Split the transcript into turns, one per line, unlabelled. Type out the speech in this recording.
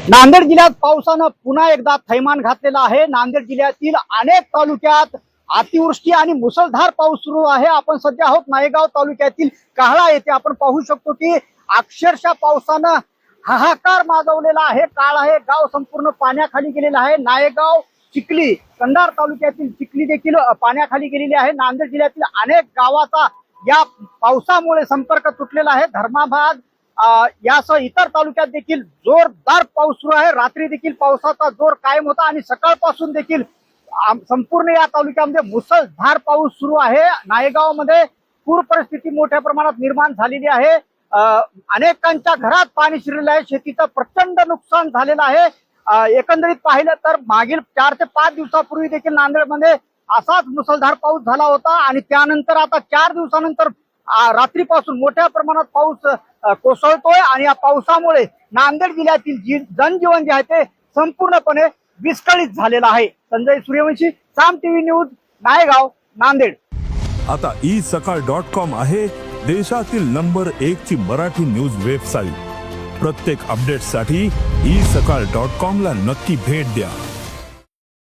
नांदेड जिल्ह्यात पावसानं पुन्हा एकदा थैमान घातलेला आहे। नांदेड जिल्ह्यातील अनेक तालुक्यात अतिवृष्टी आणि मुसळधार पाऊस सुरू आहे। आपण सध्या आहोत नायगाव तालुक्यातील काहळा येथे। आपण पाहू शकतो की अक्षरशः पावसानं हाहाकार माजवलेला आहे। काळा हे गाव संपूर्ण पाण्याखाली गेलेलं आहे। नायगाव चिखली कंधार तालुक्यातील चिखली देखील पाण्याखाली गेलेली आहे। नांदेड जिल्ह्यातील अनेक गावाचा या पावसामुळे संपर्क तुटलेला आहे। धर्माबाद यासह इतर तालुक्यात देखील जोरदार पाऊस सुरू आहे। रात्री देखील पावसाचा जोर कायम होता आणि सकाळपासून देखील संपूर्ण या तालुक्यामध्ये मुसळधार पाऊस सुरू आहे। नायगावमध्ये पूर परिस्थिती मोठ्या प्रमाणात निर्माण झालेली आहे। अनेकांच्या घरात पाणी शिरलेलं आहे। शेतीचं प्रचंड नुकसान झालेलं आहे। एकंदरीत पाहिलं तर मागील 4 ते 5 दिवसापूर्वी देखील नांदेडमध्ये असाच मुसळधार पाऊस झाला होता आणि त्यानंतर आता 4 दिवसानंतर रात्रीपासून मोठ्या प्रमाणात पाऊस कोसळतोय आणि या पावसामुळे नांदेड जिल्ह्यातील जनजीवन जे आहे ते संपूर्णपणे विस्कळीत झालेलं आहे। संजय सूर्यवंशी, साम टीव्ही न्यूज, नायगाव, नांदेड।
आता isakal.com आहे देशातील नंबर 1 ची मराठी न्यूज वेबसाईट। प्रत्येक अपडेटसाठी isakal.com ला नक्की भेट द्या।